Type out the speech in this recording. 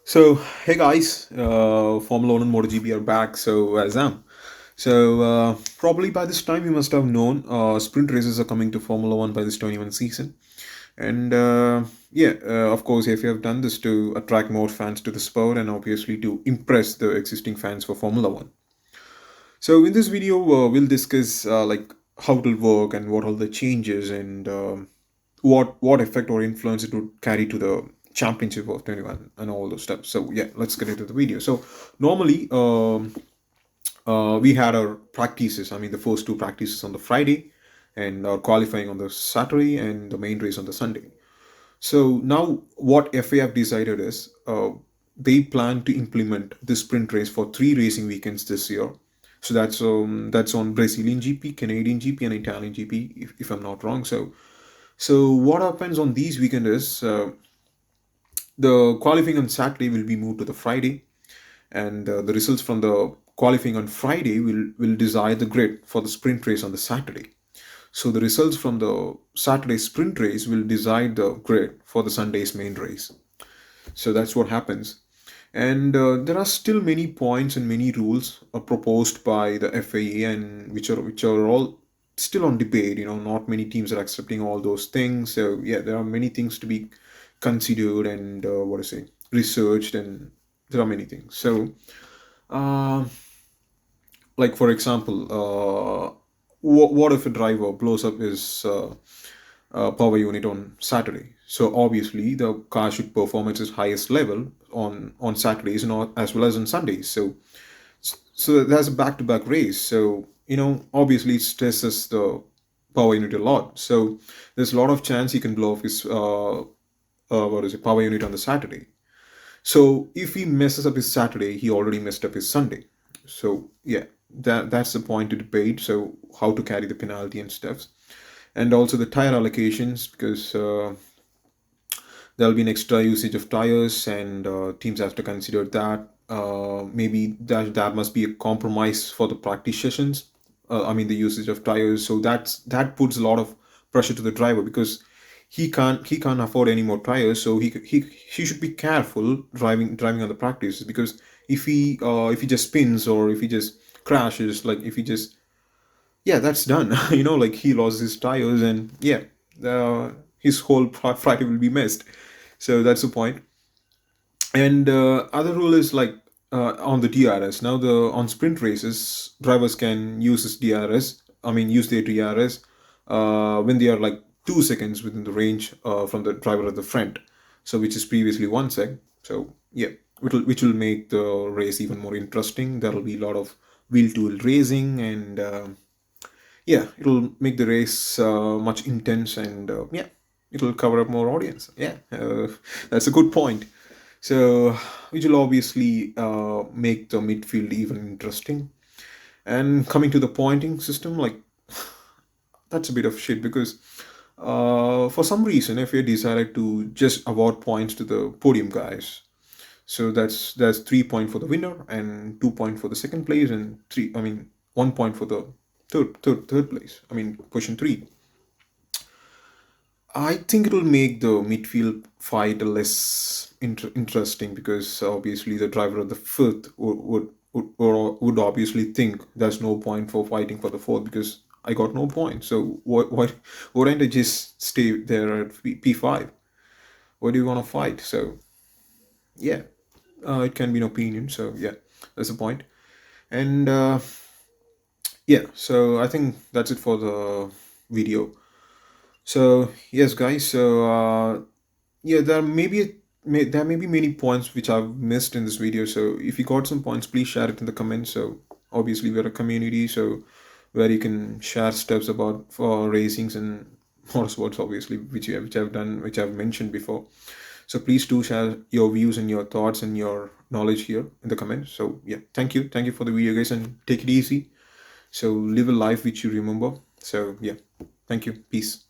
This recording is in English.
So, hey guys, Formula One and MotoGP are back. So, as am. Probably by this time you must have known sprint races are coming to Formula One by this 21 season. And of course, if you have done this to attract more fans to the sport and obviously to impress the existing fans for Formula One. So, in this video, we'll discuss how it will work and what are the changes and what effect or influence it would carry to the championship of 21 and all those stuff. So yeah, let's get into the video. So normally we had our practices, I mean the first two practices on the Friday and our qualifying on the Saturday and the main race on the Sunday. So now what FA have decided is they plan to implement the sprint race for three racing weekends this year. So that's on Brazilian GP, Canadian GP, and Italian GP, if I'm not wrong. So what happens on these weekend is the qualifying on Saturday will be moved to the Friday, and the results from the qualifying on Friday will decide the grid for the sprint race on the Saturday. So the results from the Saturday sprint race will decide the grid for the Sunday's main race. So that's what happens. And there are still many points and many rules proposed by the FIA, and which are all still on debate. Not many teams are accepting all those things. So yeah, there are many things to be considered and what to say researched, and there are many things. So, uh, like for example, what if a driver blows up his power unit on Saturday? So obviously the car should perform at its highest level on Saturdays and as well as on Sundays. So there's a back-to-back race. So obviously it stresses the power unit a lot. So there's a lot of chance he can blow off his what is it power unit on the Saturday. So if he messes up his Saturday, he already messed up his Sunday. So yeah, that's the point to debate. So how to carry the penalty and stuff, and also the tire allocations, because there'll be an extra usage of tires, and teams have to consider that. Maybe that must be a compromise for the practice sessions. I mean the usage of tires. So that puts a lot of pressure to the driver, because he can't afford any more tires. So he should be careful driving on the practice, because if he just spins, or if he just crashes, like if he just, yeah, that's done. Like he lost his tires, and yeah, his whole Friday will be missed. So that's the point. And other rule is like on the DRS. Now the on sprint races, drivers can use this DRS. I mean, use their DRS when they are like 2 seconds within the range from the driver at the front. So which is previously 1 sec. So yeah, which will make the race even more interesting. There will be a lot of wheel to wheel racing, and yeah, it'll make the race much intense, and yeah, it'll cover up more audience. Yeah, that's a good point. So, which will obviously make the midfield even interesting. And coming to the pointing system, like that's a bit of shit, because for some reason, FA decided to just award points to the podium guys. So that's 3 point for the winner, and 2 point for the second place, and three. I mean, 1 point for the third place. I mean, position three. I think it'll make the midfield fight less interesting, because obviously the driver of the fifth would obviously think there's no point for fighting for the fourth, because I got no point. So why don't I just stay there at P5? What do you want to fight? So yeah, it can be an opinion. So yeah, that's the point. And yeah, so I think that's it for the video. So yes, guys. So yeah, there may be many points which I've missed in this video. So if you got some points, please share it in the comments. So obviously we're a community, so where you can share steps about for racings and motorsports, obviously, which I've done, which I've mentioned before. So please do share your views and your thoughts and your knowledge here in the comments. So yeah, thank you for the video, guys, and take it easy. So live a life which you remember. So yeah, thank you, peace.